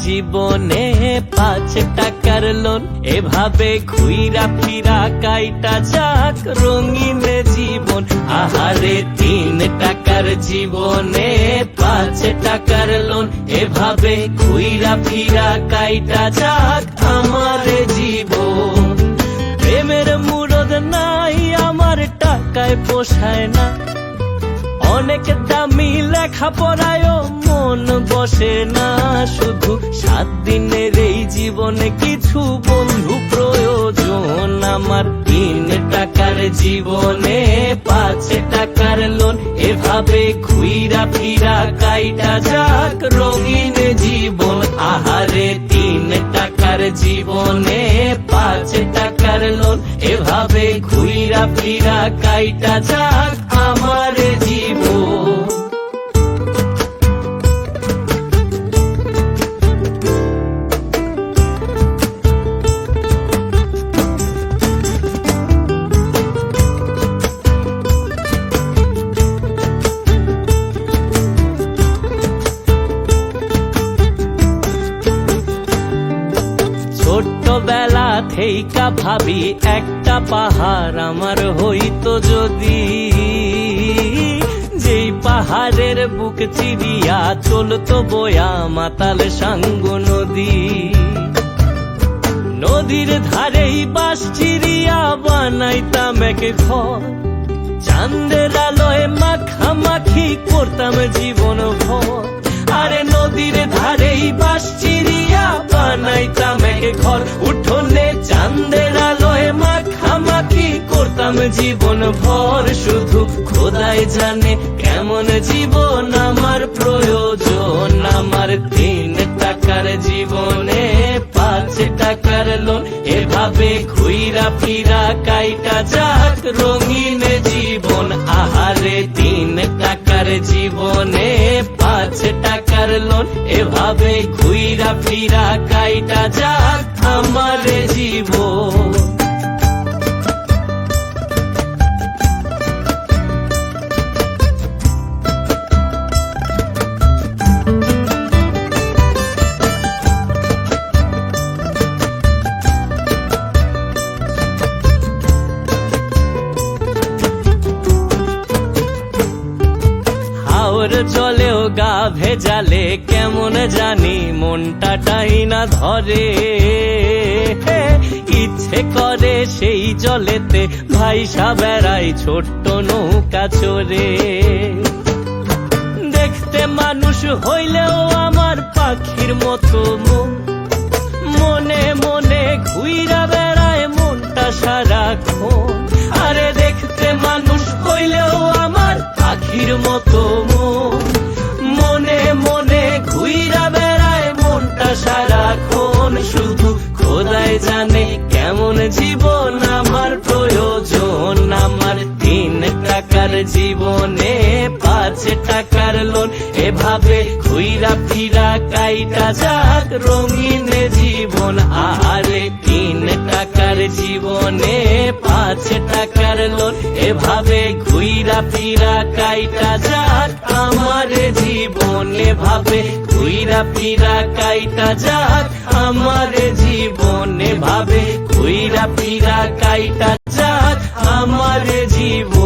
জীবনে 5 টাকার লোন, এভাবে ঘুইরা ফিরা কাইটা যাক রঙিন জীবন। আহারে 3 টাকার জীবনে 5 টাকার লোন, এভাবে ঘুইরা ফিরা কাইটা যাক আমার জীবন। প্রেমের মুরদ নাই আমার, টাকায় পোষায় না, অনেক দামি লেখাপড়ায়ও মন বসে না। শুধু 7 দিনের এই জীবনে কিছু বন্ধু প্রয়োজন আমার। 3 টাকার জীবনে 5 টাকার লোন, এভাবে ঘুইরা ফিরা কাইটা যাক রঙিন জীবন। আহারে 3 টাকার জীবনে 5 টাকার লোন, এভাবে ঘুইরা ফিরা কাইটা যাক আমার জীবন। ছোট্টবেলা থেইকা ভাবি একটা পাহাড় আমার হইতো যদি, যেই পাহাড়ের বুক চিরিয়া চলতো বয়া মাতাল সাঙ্গ নদী। নদীর ধারেই বাঁশ চিরিয়া বানাইতাম এক ঘর, চাঁদের আলোয় মাখামাখি করতাম জীবন ভর। আরে নদীর ধারেই বাঁশ চিরিয়া বানাইতাম এক ঘর, উঠোনে চাঁদের আলোয় মাখামাখি করতাম জীবন ভর। শুধু খোদাই জানে কেমন জীবন আমার প্রয়োজন। আমার 3 টাকার জীবনে 5 টাকার লোন, এভাবে ঘুইরা ফিরা কাইটা যাক রঙিন জীবন। আহারে 3 টাকার জীবনে 5 টাকার লোন, এভাবে ঘুইরা ফিরা কাইটা যাক আমার জীবন। জলেও গা ভেজালে কেমন জানি মনটা টাইনা ধরে, ইচ্ছে করে সেই জলেতে ভাইসা বেড়াই ছোট্ট নৌকা চড়ে। দেখতে মানুষ হইলেও আমার পাখির মতো মন, মনে মনে ঘুইরা বেড়ায় মনটা সারাক্ষণ। আরে দেখতে মানুষ হইলেও আমার পাখির মতো মন, মনে মনে ঘুইরা বেড়ায় মনটা সারাক্ষণ। শুধু খোদাই জানে কেমন জীবন আমার প্রয়োজন। আমার 3 টাকার জীবনে 5 টাকার লোন, এভাবে ঘুইরা ফিরা কাইটা যাক রঙিন জীবন। আহারে 3 টাকার জীবনে 5 টাকার লোন, এভাবে ঘুইরা ফিরা কাইটা যাক আমার জীবন। এভাবে ঘুইরা ফিরা কাইটা যাক আমার জীবন। এভাবে ঘুইরা ফিরা কাইটা যাক আমার জীবন।